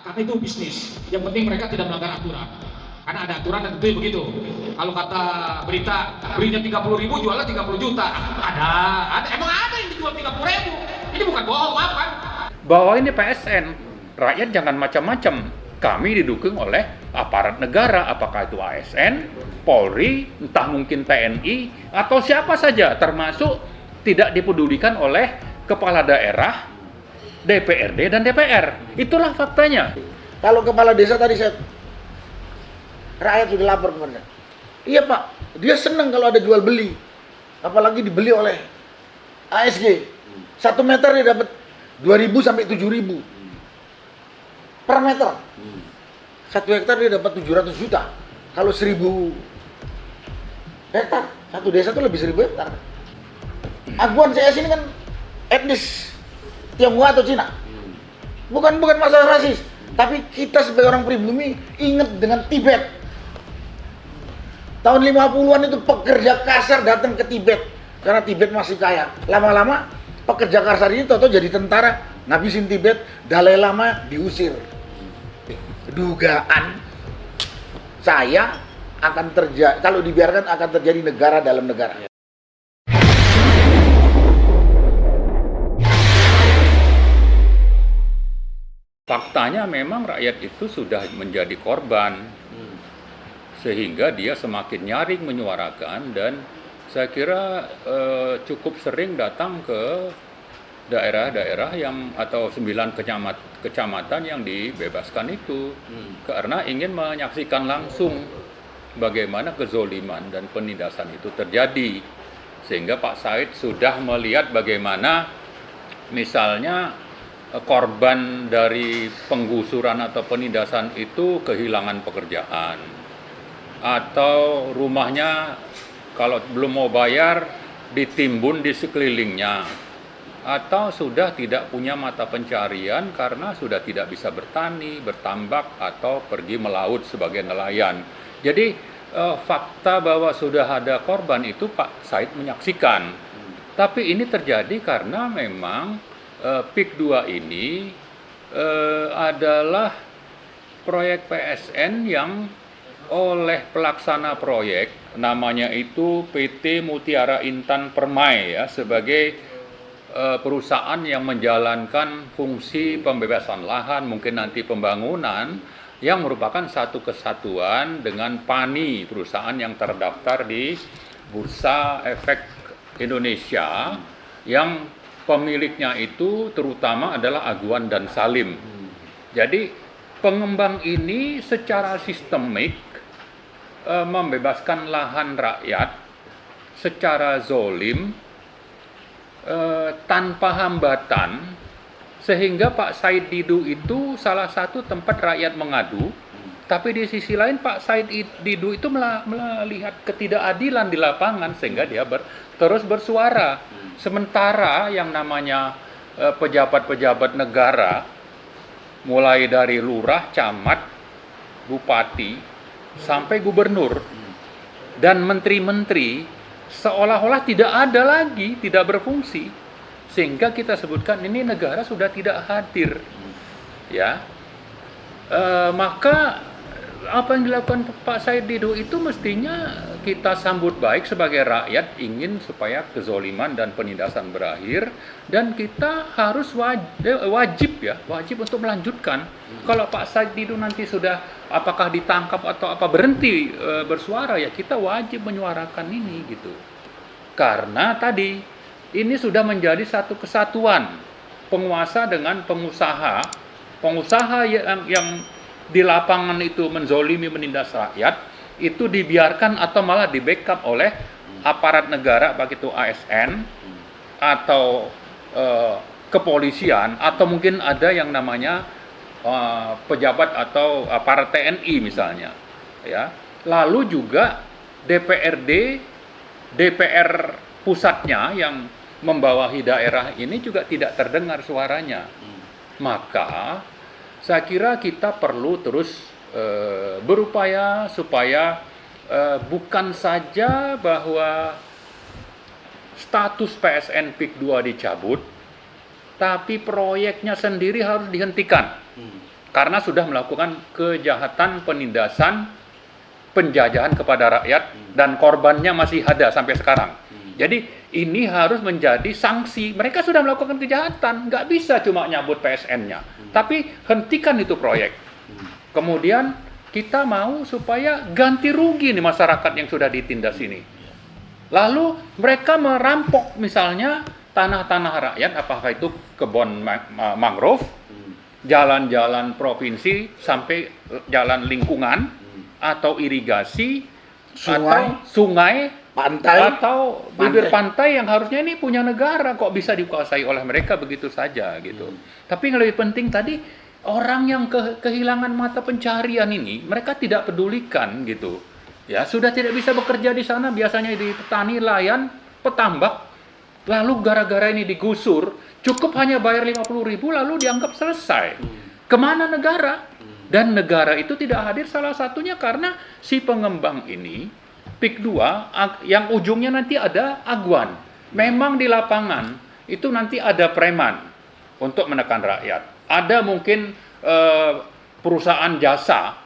karena itu bisnis. Yang penting mereka tidak melanggar aturan. Karena ada aturan dan tentu begitu. Kalau kata berita, belinya 30.000, jualnya 30 juta. Ada, emang ada yang dijual 30.000. Ini bukan bohong, maaf kan? Bahwa ini PSN, rakyat jangan macam-macam. Kami didukung oleh aparat negara, apakah itu ASN, Polri, entah mungkin TNI, atau siapa saja, termasuk tidak dipedulikan oleh kepala daerah, DPRD, dan DPR. Itulah faktanya. Kalau kepala desa tadi rakyat sudah lapor kepada. Iya Pak, dia senang kalau ada jual beli. Apalagi dibeli oleh ASG. 1 meter dia dapat 2.000 sampai 7.000 per meter. 1 hektar dia dapat 700 juta. Kalau 1.000 hektar, satu desa itu lebih 1.000 hektar. Aguan CS ini kan etnis Tionghoa atau Cina. Bukan masalah rasis, tapi kita sebagai orang pribumi ingat dengan Tibet. Tahun 50-an itu pekerja kasar datang ke Tibet karena Tibet masih kaya. Lama-lama pekerja kasar ini tahu-tahu jadi tentara, ngabisin Tibet, Dalai Lama diusir. Dugaan saya akan terjadi, kalau dibiarkan akan terjadi negara dalam negara. Faktanya memang rakyat itu sudah menjadi korban, sehingga dia semakin nyaring menyuarakan, dan saya kira cukup sering datang ke daerah-daerah yang atau 9 kecamatan yang dibebaskan itu, karena ingin menyaksikan langsung bagaimana kezoliman dan penindasan itu terjadi. Sehingga Pak Said sudah melihat bagaimana misalnya korban dari penggusuran atau penindasan itu kehilangan pekerjaan, atau rumahnya kalau belum mau bayar ditimbun di sekelilingnya, atau sudah tidak punya mata pencarian karena sudah tidak bisa bertani, bertambak, atau pergi melaut sebagai nelayan. Jadi fakta bahwa sudah ada korban itu Pak Said menyaksikan. Tapi ini terjadi karena memang PIK 2 ini adalah proyek PSN yang oleh pelaksana proyek, namanya itu PT Mutiara Intan Permai ya, sebagai perusahaan yang menjalankan fungsi pembebasan lahan, mungkin nanti pembangunan, yang merupakan satu kesatuan dengan PANI, perusahaan yang terdaftar di Bursa Efek Indonesia, yang pemiliknya itu terutama adalah Aguan dan Salim. Jadi pengembang ini secara sistemik membebaskan lahan rakyat secara zolim, tanpa hambatan, sehingga Pak Said Didu itu salah satu tempat rakyat mengadu. Tapi di sisi lain Pak Said Didu itu melihat ketidakadilan di lapangan, sehingga dia terus bersuara. Sementara yang namanya pejabat-pejabat negara, mulai dari lurah, camat, bupati, sampai gubernur, dan menteri-menteri, seolah-olah tidak ada lagi, tidak berfungsi, sehingga kita sebutkan ini negara sudah tidak hadir, ya. Maka apa yang dilakukan Pak Said Didu itu mestinya kita sambut baik sebagai rakyat, ingin supaya kezoliman dan penindasan berakhir, dan kita harus wajib untuk melanjutkan. Kalau Pak Said Didu nanti sudah apakah ditangkap atau apa berhenti bersuara, ya kita wajib menyuarakan ini gitu. Karena tadi ini sudah menjadi satu kesatuan, penguasa dengan pengusaha yang di lapangan itu menzolimi, menindas rakyat, itu dibiarkan atau malah di backup oleh aparat negara, baik itu ASN atau kepolisian, atau mungkin ada yang namanya pejabat atau aparat TNI misalnya, ya. Lalu juga DPRD, DPR pusatnya yang membawahi daerah ini juga tidak terdengar suaranya. Maka saya kira kita perlu terus berupaya supaya bukan saja bahwa status PSN PIK 2 dicabut, tapi proyeknya sendiri harus dihentikan. karena sudah melakukan kejahatan penindasan penjajahan kepada rakyat dan korbannya masih ada sampai sekarang. Jadi ini harus menjadi sanksi. Mereka sudah melakukan kejahatan, nggak bisa cuma nyabut PSN-nya. Tapi hentikan itu proyek. Kemudian kita mau supaya ganti rugi nih masyarakat yang sudah ditindas ini. Lalu mereka merampok misalnya tanah-tanah rakyat, apakah itu kebun mangrove, jalan-jalan provinsi sampai jalan lingkungan, atau irigasi, atau sungai, pantai, atau bibir pantai yang harusnya ini punya negara, kok bisa dikuasai oleh mereka begitu saja gitu. Tapi yang lebih penting tadi, orang yang kehilangan mata pencarian ini mereka tidak pedulikan gitu. Ya, sudah tidak bisa bekerja di sana, biasanya di petani, nelayan, petambak. Lalu gara-gara ini digusur, cukup hanya bayar 50.000 lalu dianggap selesai. Kemana negara? Dan negara itu tidak hadir salah satunya karena si pengembang ini, PIK 2, yang ujungnya nanti ada aguan. Memang di lapangan itu nanti ada preman untuk menekan rakyat. Ada mungkin perusahaan jasa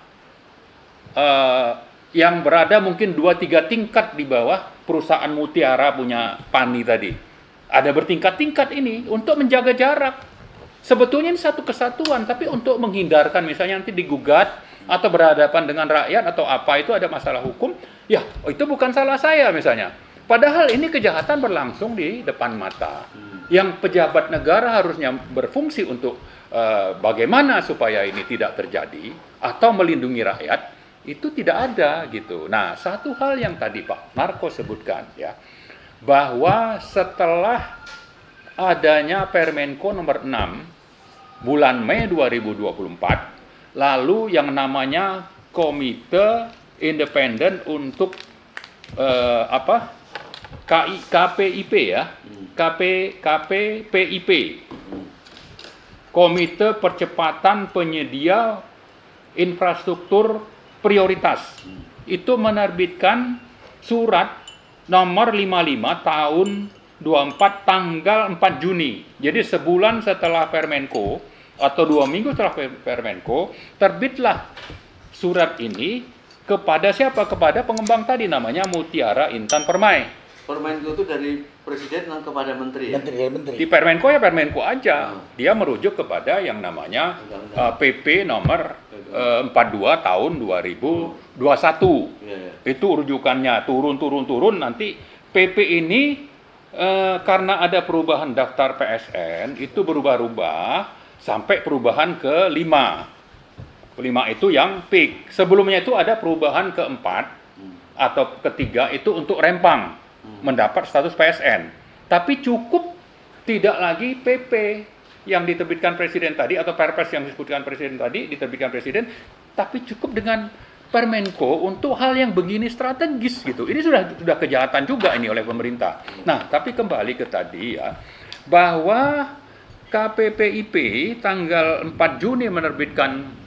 yang berada mungkin 2-3 tingkat di bawah perusahaan Mutiara punya Pani tadi. Ada bertingkat-tingkat ini untuk menjaga jarak. Sebetulnya ini satu kesatuan, tapi untuk menghindarkan misalnya nanti digugat atau berhadapan dengan rakyat atau apa itu ada masalah hukum, ya itu bukan salah saya misalnya. Padahal ini kejahatan berlangsung di depan mata. Yang pejabat negara harusnya berfungsi untuk bagaimana supaya ini tidak terjadi atau melindungi rakyat, itu tidak ada gitu. Nah, satu hal yang tadi Pak Marco sebutkan ya, bahwa setelah adanya Permenko nomor 6 bulan Mei 2024, lalu yang namanya Komite Independen untuk KPIP ya, KPIP, Komite Percepatan Penyedia Infrastruktur Prioritas, itu menerbitkan surat nomor 55 tahun 24 tanggal 4 Juni. Jadi sebulan setelah Permenko atau 2 minggu setelah Permenko, terbitlah surat ini kepada siapa? Kepada pengembang tadi namanya Mutiara Intan Permai. Permenko itu dari presiden kepada menteri ya? Menteri. Di Permenko ya Permenko aja. Dia merujuk kepada yang namanya PP nomor 42 tahun 2021. Ya. Itu rujukannya turun nanti PP ini karena ada perubahan daftar PSN itu berubah-ubah sampai perubahan ke 5 itu yang PIK. Sebelumnya itu ada perubahan ke-4 atau ke-3 itu untuk Rempang mendapat status PSN. Tapi cukup tidak lagi PP yang diterbitkan presiden tadi atau Perpres yang disebutkan presiden tadi diterbitkan presiden, tapi cukup dengan Permenko untuk hal yang begini strategis gitu. Ini sudah kejahatan juga ini oleh pemerintah. Nah, tapi kembali ke tadi ya, bahwa KPPIP tanggal 4 Juni menerbitkan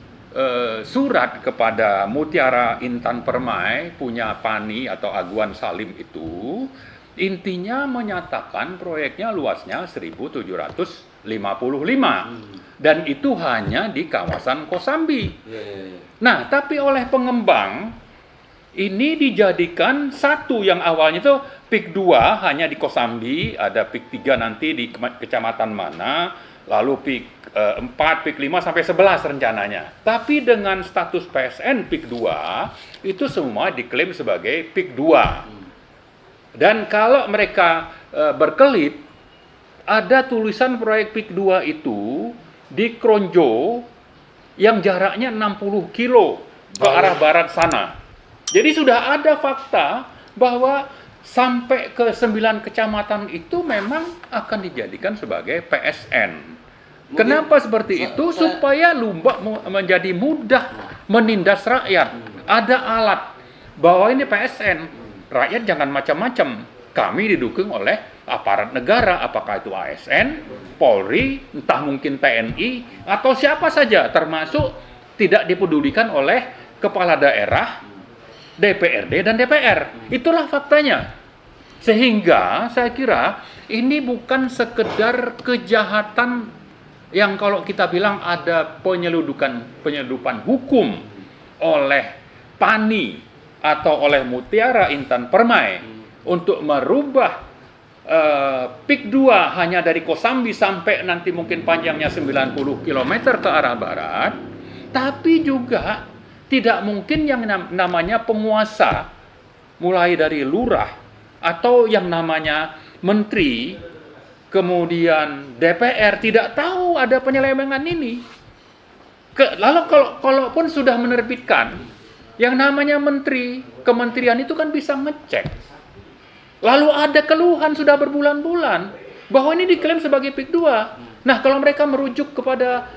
surat kepada Mutiara Intan Permai punya Pani atau Aguan Salim itu, intinya menyatakan proyeknya luasnya 1.755 dan itu hanya di kawasan Kosambi. Nah, tapi oleh pengembang ini dijadikan satu yang awalnya itu PIK 2 hanya di Kosambi, ada PIK 3 nanti di kecamatan mana, lalu PIK 4, PIK 5 sampai 11 rencananya. Tapi dengan status PSN PIK 2 itu semua diklaim sebagai PIK 2. Dan kalau mereka berkelit, ada tulisan proyek PIK 2 itu di Kronjo yang jaraknya 60 kilo ke arah barat sana. Jadi sudah ada fakta bahwa sampai ke 9 kecamatan itu memang akan dijadikan sebagai PSN. Kenapa seperti itu? Supaya Lumbak menjadi mudah menindas rakyat. Ada alat bahwa ini PSN. Rakyat jangan macam-macam. Kami didukung oleh aparat negara, apakah itu ASN, Polri, entah mungkin TNI, atau siapa saja, termasuk tidak dipedulikan oleh kepala daerah, DPRD, dan DPR. Itulah faktanya. Sehingga saya kira ini bukan sekedar kejahatan yang kalau kita bilang ada penyeludupan hukum oleh PANI atau oleh Mutiara Intan Permai untuk merubah PIK 2 hanya dari Kosambi sampai nanti mungkin panjangnya 90 km ke arah barat, tapi juga tidak mungkin yang namanya penguasa, mulai dari lurah atau yang namanya menteri, kemudian DPR tidak tahu ada penyelewengan ini. Lalu kalaupun sudah menerbitkan, yang namanya menteri, kementerian itu kan bisa ngecek. Lalu ada keluhan sudah berbulan-bulan bahwa ini diklaim sebagai PIK 2. Nah, kalau mereka merujuk kepada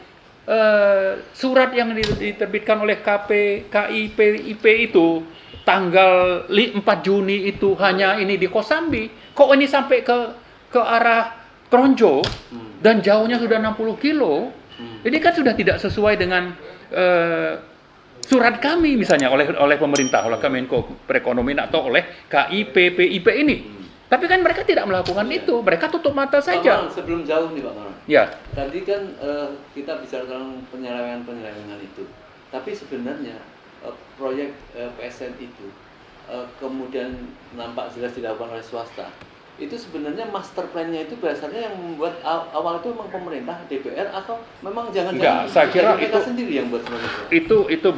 surat yang diterbitkan oleh KIPIP itu tanggal 4 Juni itu hanya ini di Kosambi, kok ini sampai ke arah Kronjo dan jauhnya sudah 60 kilo. Ini kan sudah tidak sesuai dengan surat kami misalnya oleh pemerintah, oleh Kemenko Perekonomian atau oleh KIPIP ini. Tapi kan mereka tidak melakukan itu, mereka tutup mata saja. Pak Marwan, sebelum jauh nih Pak Marwan. Ya. Tadi kan kita bicara tentang penyelewengan itu. Tapi sebenarnya proyek PSN itu kemudian nampak jelas dilakukan oleh swasta. Itu sebenarnya master plan-nya itu biasanya yang membuat awal itu memang pemerintah, DPR, atau memang jangan-jangan saya kira mereka sendiri yang buat sebenarnya? Itu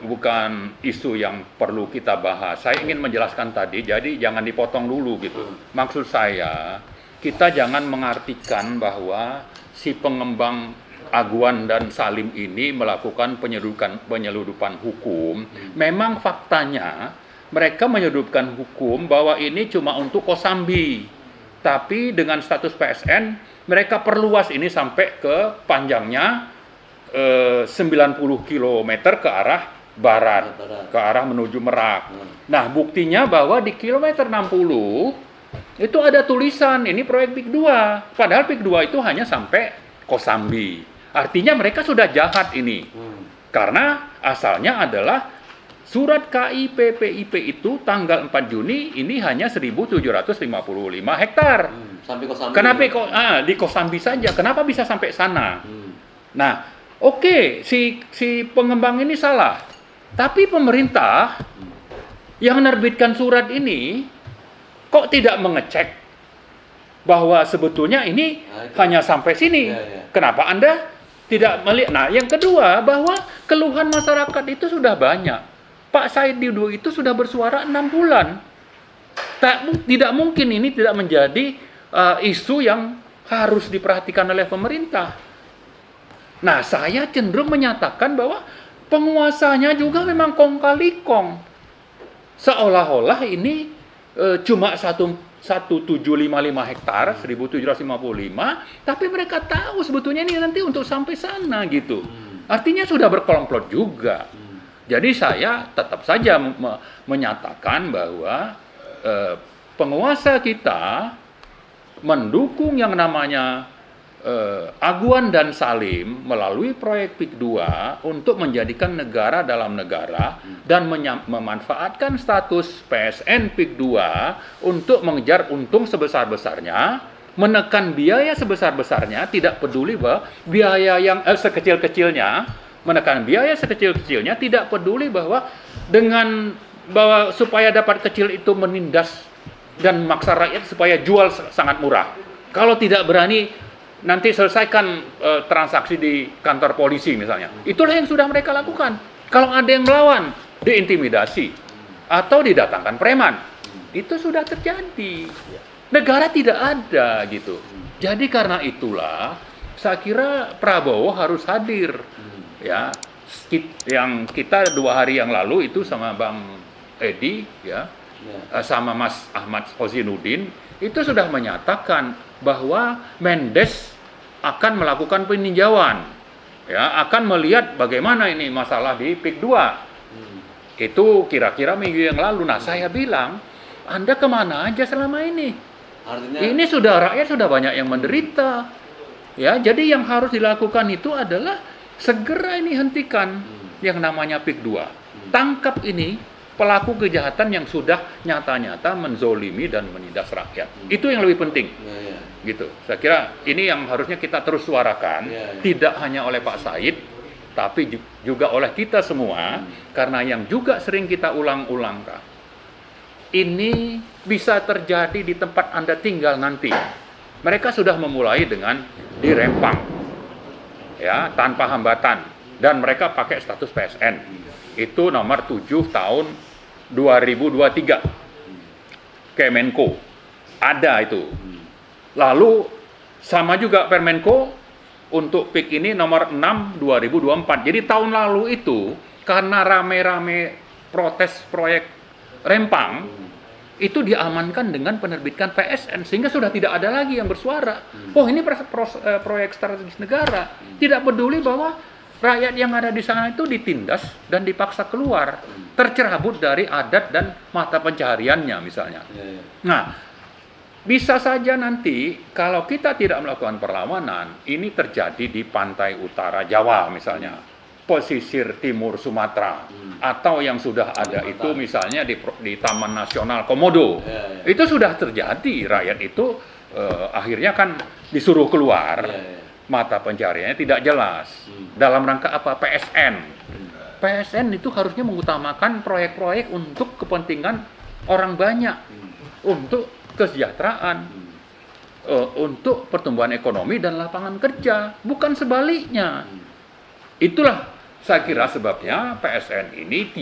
bukan isu yang perlu kita bahas. Saya ingin menjelaskan tadi, jadi jangan dipotong dulu gitu. Maksud saya, kita jangan mengartikan bahwa si pengembang Aguan dan Salim ini melakukan penyeludupan hukum. Memang faktanya mereka menyeludupkan hukum bahwa ini cuma untuk Kosambi. Tapi dengan status PSN, mereka perluas ini sampai ke panjangnya 90 km ke arah barat, ke arah menuju Merak. Nah, buktinya bahwa di kilometer 60 itu ada tulisan ini proyek PIK 2. Padahal PIK 2 itu hanya sampai Kosambi. Artinya mereka sudah jahat ini. Karena asalnya adalah surat KIPIP itu tanggal 4 Juni ini hanya 1.755 hektar. Sampai Kosambi. Kenapa kok di Kosambi saja? Kenapa bisa sampai sana? Nah, oke, si pengembang ini salah. Tapi pemerintah yang menerbitkan surat ini kok tidak mengecek bahwa sebetulnya ini hanya sampai sini. Kenapa Anda tidak melihat? Nah, yang kedua, bahwa keluhan masyarakat itu sudah banyak. Pak Said Didu itu sudah bersuara 6 bulan. Tidak mungkin ini tidak menjadi isu yang harus diperhatikan oleh pemerintah. Nah, saya cenderung menyatakan bahwa penguasanya juga memang kong kali kong. Seolah-olah ini cuma 1.755 hektar, 1.755, tapi mereka tahu sebetulnya ini nanti untuk sampai sana gitu. Artinya sudah berkelomplot juga. Jadi saya tetap saja menyatakan bahwa penguasa kita mendukung yang namanya Aguan dan Salim melalui proyek PIK 2 untuk menjadikan negara dalam negara dan memanfaatkan status PSN PIK 2 untuk mengejar untung sebesar-besarnya, menekan biaya sebesar-besarnya, tidak peduli bahwa biaya yang sekecil-kecilnya, menekan biaya sekecil-kecilnya, tidak peduli bahwa supaya dapat kecil itu menindas dan memaksa rakyat supaya jual sangat murah. Kalau tidak berani nanti selesaikan transaksi di kantor polisi misalnya. Itulah yang sudah mereka lakukan. Kalau ada yang melawan, diintimidasi atau didatangkan preman. Itu sudah terjadi. Negara tidak ada gitu. Jadi karena itulah saya kira Prabowo harus hadir. Ya, yang kita 2 hari yang lalu itu sama Bang Edi ya, sama Mas Ahmad Hozinuddin itu sudah menyatakan bahwa Mendes akan melakukan peninjauan, ya, akan melihat bagaimana ini masalah di PIK 2. Itu kira-kira minggu yang lalu. Nah, saya bilang, Anda kemana aja selama ini? Artinya, ini rakyat sudah banyak yang menderita. Ya, jadi yang harus dilakukan itu adalah segera ini hentikan yang namanya PIK 2. Tangkap ini pelaku kejahatan yang sudah nyata-nyata menzolimi dan menindas rakyat. Itu yang lebih penting. Gitu. Saya kira ini yang harusnya kita terus suarakan, tidak hanya oleh Pak Said, tapi juga oleh kita semua, karena yang juga sering kita ulang-ulang, Kak. Ini bisa terjadi di tempat Anda tinggal nanti. Mereka sudah memulai dengan di Rempang, ya, tanpa hambatan, dan mereka pakai status PSN. Itu nomor 7 tahun 2023 Kemenko ada itu. Lalu sama juga Permenko untuk PIK ini nomor 6 2024. Jadi tahun lalu itu karena rame-rame protes proyek Rempang itu diamankan dengan penerbitan PSN sehingga sudah tidak ada lagi yang bersuara. Oh, ini proyek strategis negara. Tidak peduli bahwa rakyat yang ada di sana itu ditindas dan dipaksa keluar, tercerabut dari adat dan mata pencahariannya misalnya. Nah, bisa saja nanti kalau kita tidak melakukan perlawanan, ini terjadi di pantai utara Jawa misalnya, pesisir timur Sumatera, atau yang sudah ada itu misalnya di Taman Nasional Komodo. Itu sudah terjadi, rakyat itu akhirnya kan disuruh keluar. Mata pencariannya tidak jelas. Dalam rangka apa? PSN. PSN itu harusnya mengutamakan proyek-proyek untuk kepentingan orang banyak, untuk kesejahteraan, untuk pertumbuhan ekonomi dan lapangan kerja, bukan sebaliknya. Itulah saya kira sebabnya PSN ini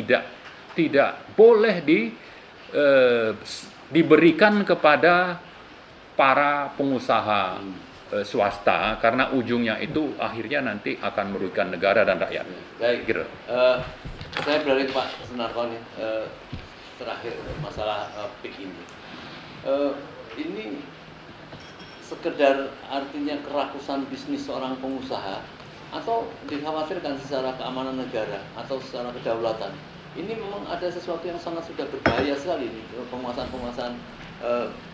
tidak boleh diberikan kepada para pengusaha swasta, karena ujungnya itu akhirnya nanti akan merugikan negara dan rakyat. Baik, gitu. Saya beralih ke Pak Sunarko nih, terakhir masalah PIK ini. Ini sekedar artinya kerakusan bisnis seorang pengusaha atau dikhawatirkan secara keamanan negara atau secara kedaulatan. Ini memang ada sesuatu yang sangat sudah berbahaya sekali nih, penguasaan-penguasaan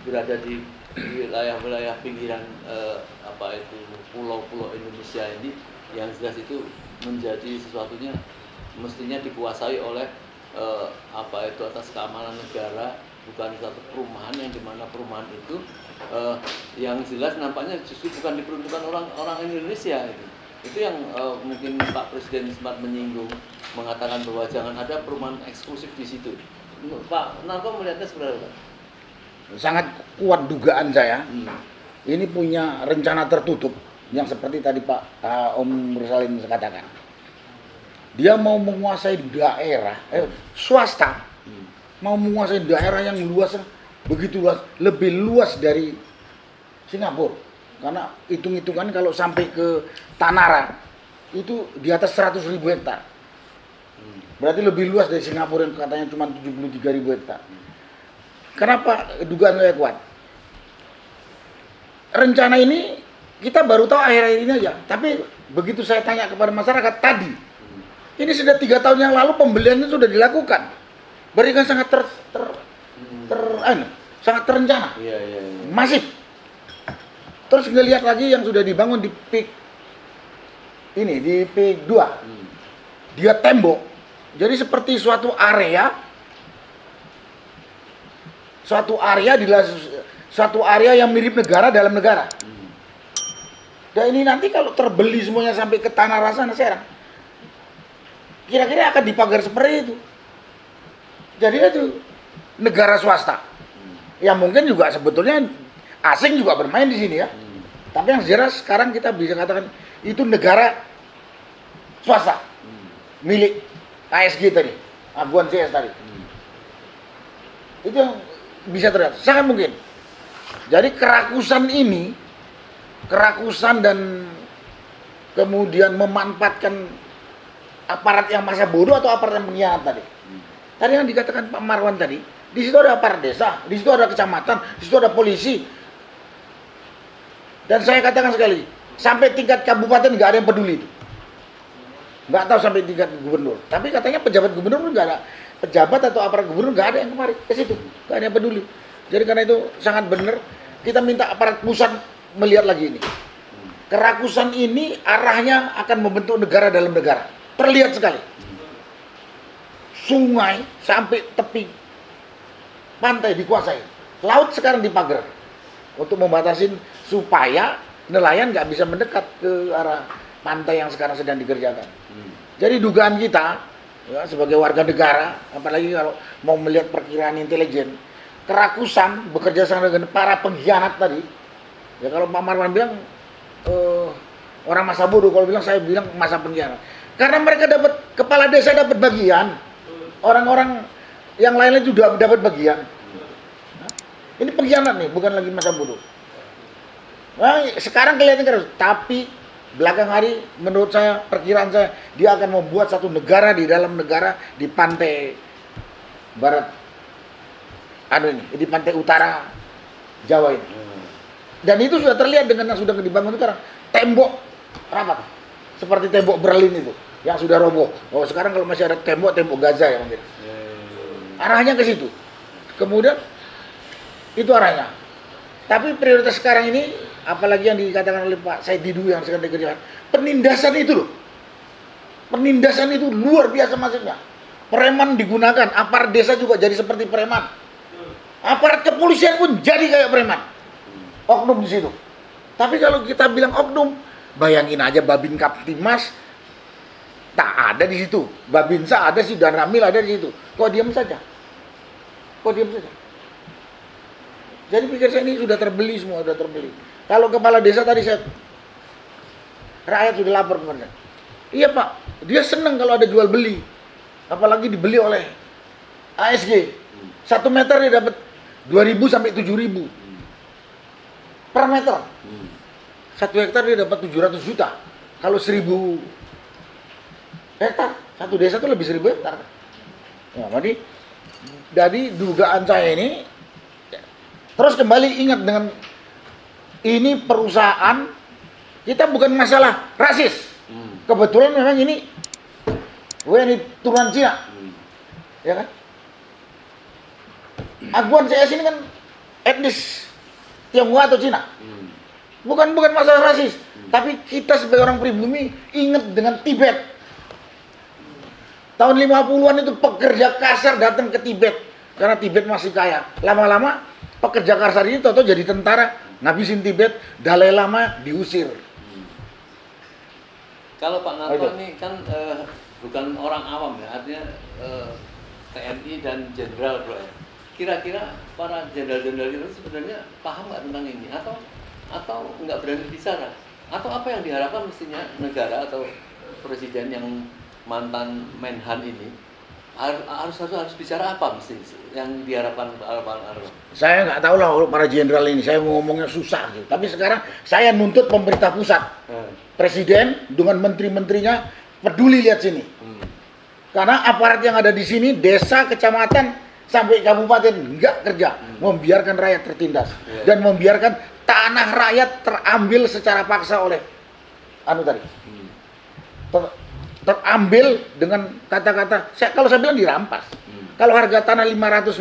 berada di wilayah-wilayah pinggiran pulau-pulau Indonesia ini, yang jelas itu menjadi sesuatunya mestinya dikuasai oleh atas keamanan negara, bukan satu perumahan yang dimana perumahan itu yang jelas nampaknya justru bukan diperuntukkan orang Indonesia itu. Itu yang mungkin Pak Presiden sempat menyinggung, mengatakan bahwa jangan ada perumahan eksklusif di situ. Pak Narko melihatnya sebenarnya Pak? Sangat kuat dugaan saya. Ini punya rencana tertutup yang seperti tadi Pak Om Mursalim katakan. Dia mau menguasai daerah swasta, mau menguasai daerah yang luas, begitu luas, lebih luas dari Singapura. Karena hitung-hitungan kalau sampai ke Tanara itu di atas 100.000 hektar. Berarti lebih luas dari Singapura yang katanya cuma 73.000 hektar. Kenapa dugaan saya kuat? Rencana ini kita baru tahu akhir-akhir ini aja. Tapi begitu saya tanya kepada masyarakat tadi, ini sudah 3 tahun yang lalu pembeliannya sudah dilakukan. Berarti kan sangat sangat terencana, masif. Terus ngelihat lagi yang sudah dibangun di PIK ini, di PIK 2, dia tembok. Jadi seperti suatu area yang mirip negara dalam negara. Dan ini nanti kalau terbeli semuanya sampai ke tanah rasa Serang, kira-kira akan dipagar seperti itu. Jadi itu negara swasta. Yang mungkin juga sebetulnya asing juga bermain di sini ya. Tapi yang jelas sekarang kita bisa katakan itu negara swasta, milik ASG tadi, Aguan CS tadi. Itu yang bisa terlihat, sangat mungkin. Jadi kerakusan dan kemudian memanfaatkan aparat yang masa bodoh atau aparat yang pengkhianat tadi. Tadi yang dikatakan Pak Marwan tadi, di situ ada aparat desa, di situ ada kecamatan, di situ ada polisi. Dan saya katakan sekali, sampai tingkat kabupaten nggak ada yang peduli itu. Nggak tahu sampai tingkat gubernur. Tapi katanya pejabat gubernur nggak ada. Pejabat atau aparat gubernur nggak ada yang kemari ke situ, nggak ada yang peduli. Jadi karena itu sangat benar, kita minta aparat pusat melihat lagi ini. Kerakusan ini arahnya akan membentuk negara dalam negara, terlihat sekali. sungai sampai tepi pantai dikuasai. Laut sekarang dipagar untuk membatasin supaya nelayan nggak bisa mendekat ke arah pantai yang sekarang sedang dikerjakan. Jadi dugaan kita ya, sebagai warga negara, apalagi kalau mau melihat perkiraan intelijen, kerakusan bekerja sama dengan para pengkhianat tadi. Ya kalau Pak Marwan bilang orang masa bodoh, kalau bilang saya bilang masa pengkhianat. Karena mereka dapat, kepala desa dapat bagian, orang-orang yang lainnya juga dapat bagian. Ini pengkhianat nih, bukan lagi masa bodoh. Nah, sekarang kelihatan terus, tapi belakang hari menurut saya, perkiraan saya, dia akan membuat satu negara di dalam negara di pantai barat, di pantai utara Jawa ini. Dan itu sudah terlihat dengan yang sudah dibangun sekarang, tembok rapat, seperti tembok Berlin itu, yang sudah roboh. Oh sekarang kalau masih ada tembok Gaza ya mungkin. Arahnya ke situ. Kemudian itu arahnya. Tapi prioritas sekarang ini, apalagi yang dikatakan oleh Pak Said Didu yang sekarang dikerjakan, penindasan itu loh. Penindasan itu luar biasa masifnya. Preman digunakan, aparat desa juga jadi seperti preman. Aparat kepolisian pun jadi kayak preman. Oknum di situ. Tapi kalau kita bilang oknum, bayangin aja Babin Kaptimas tak ada di situ. Babinsa ada sih, dan Ramil ada di situ. Kok diam saja? Jadi pikir saya ini sudah terbeli semua, sudah terbeli. Kalau kepala desa tadi rakyat sudah lapor kepada. Iya Pak, dia senang kalau ada jual beli. Apalagi dibeli oleh ASG. 1 meter dia dapat 2.000 sampai 7.000 per meter. 1 hektar dia dapat 700 juta. Kalau 1.000 hektar, satu desa itu lebih 1.000 hektar. Ya, jadi dugaan saya ini, terus kembali ingat dengan ini perusahaan, kita bukan masalah rasis. Kebetulan memang ini WNI turunan Cina. Ya kan? Aguan CS ini kan etnis Tionghoa atau Cina. Bukan masalah rasis, tapi kita sebagai orang pribumi ingat dengan Tibet. Tahun 50-an itu pekerja kasar datang ke Tibet karena Tibet masih kaya. Lama-lama pekerja kasar ini toto jadi tentara, ngabisin Tibet, Dalai Lama diusir. Kalau Pak Narto ini kan bukan orang awam ya, artinya TNI dan jenderal bro. Kira-kira para jenderal-jenderal itu sebenarnya paham nggak tentang ini atau nggak berani bicara? Atau apa yang diharapkan mestinya negara atau presiden yang mantan Menhan ini harus bicara apa mesti yang diharapkan Pak Narto? Saya nggak tahu lah para jenderal ini, saya ngomongnya susah gitu. Tapi sekarang saya nuntut pemerintah pusat, presiden dengan menteri-menterinya peduli lihat sini. Karena aparat yang ada di sini, desa, kecamatan, sampai kabupaten nggak kerja, membiarkan rakyat tertindas dan membiarkan tanah rakyat terambil secara paksa oleh terambil dengan kata-kata, kalau saya bilang dirampas. Kalau harga tanah 500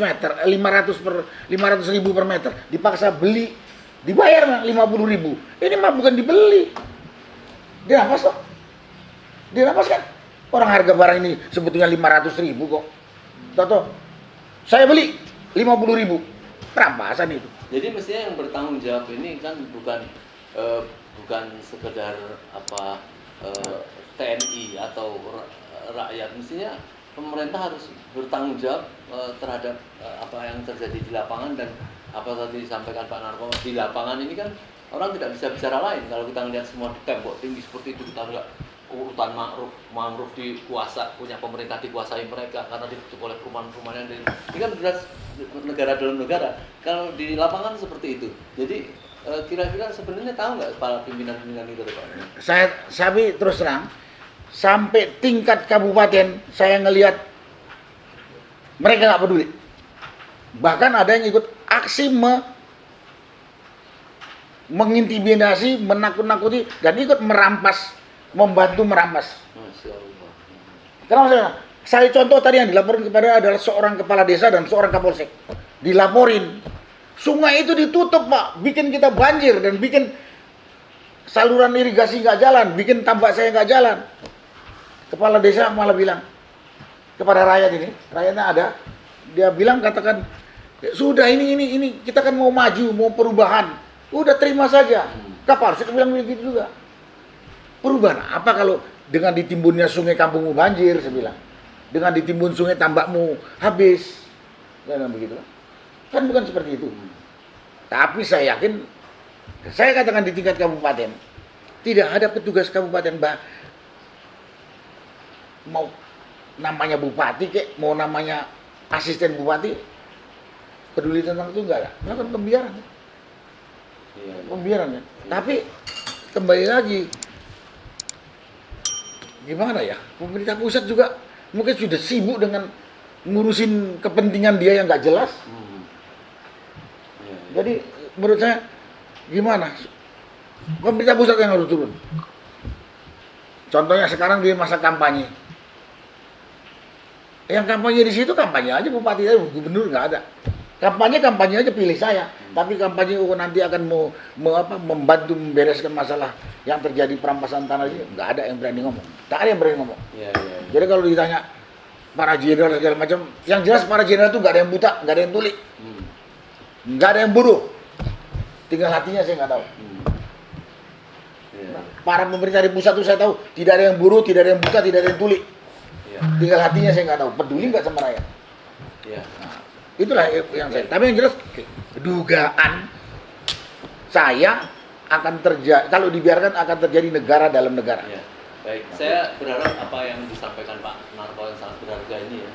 ribu per meter, dipaksa beli, dibayar 50.000. Ini mah bukan dibeli, dirampas kok. Dirampas kan? Orang harga barang ini sebetulnya 500.000 kok. Toto, saya beli 50.000, perampasan itu. Jadi mestinya yang bertanggung jawab ini kan bukan sekedar TNI atau rakyat, mestinya pemerintah harus bertanggung jawab terhadap apa yang terjadi di lapangan. Dan apa tadi disampaikan Pak Narto, di lapangan ini kan orang tidak bisa bicara lain. Kalau kita melihat semua tembok tinggi seperti itu, kita lihat urutan mangrove punya pemerintah dikuasai mereka karena ditutup oleh perumahan-perumahan yang ini kan beras negara dalam negara. Kalau di lapangan seperti itu, jadi kira-kira sebenarnya tahu nggak para pimpinan-pimpinan itu Pak? Saya terus terang, sampai tingkat kabupaten saya ngelihat mereka nggak peduli. Bahkan ada yang ikut aksi mengintimidasi, menakut-nakuti, dan ikut membantu merampas. Kenapa saya contoh tadi yang dilaporin kepada adalah seorang kepala desa dan seorang kapolsek. Dilaporin, sungai itu ditutup Pak, bikin kita banjir dan bikin saluran irigasi nggak jalan, bikin tambak saya nggak jalan. Kepala desa malah bilang, kepada rakyat ini, rakyatnya ada, dia bilang katakan, sudah ini, kita kan mau maju, mau perubahan, udah terima saja. Kapolsek bilang begitu juga. Perubahan apa kalau dengan ditimbunnya sungai kampungmu banjir, saya bilang. Dengan ditimbun sungai tambakmu habis. Dan begitu. Kan bukan seperti itu. Tapi saya yakin, saya katakan di tingkat kabupaten, tidak ada petugas kabupaten mau namanya bupati kek, mau namanya asisten bupati, peduli tentang itu enggak ada. Melakukan pembiaran. Pembiaran ya. Tapi kembali lagi, gimana ya, pemerintah pusat juga mungkin sudah sibuk dengan ngurusin kepentingan dia yang nggak jelas. Jadi menurut saya gimana, pemerintah pusat yang harus turun. Contohnya sekarang di masa kampanye, yang kampanye di situ kampanye aja bupati aja, gubernur nggak ada. Kampanye aja pilih saya, tapi kampanye nanti akan membantu membereskan masalah yang terjadi perampasan tanah ini, nggak ada yang berani ngomong. Tak ada yang berani ngomong. Jadi kalau ditanya para jenderal segala macam, yang jelas para jenderal itu nggak ada yang buta, nggak ada yang tuli, nggak ada yang bodoh. Tinggal hatinya saya nggak tahu. Para pemerintah di pusat itu saya tahu, tidak ada yang bodoh, tidak ada yang buta, tidak ada yang tuli. Tinggal hatinya saya nggak tahu, peduli nggak sama rakyat. Nah, itulah yang saya. Tapi yang jelas dugaan saya akan terjadi, kalau dibiarkan akan terjadi negara dalam negara. Baik, saya berharap apa yang disampaikan Pak Narto yang sangat berharga ini ya,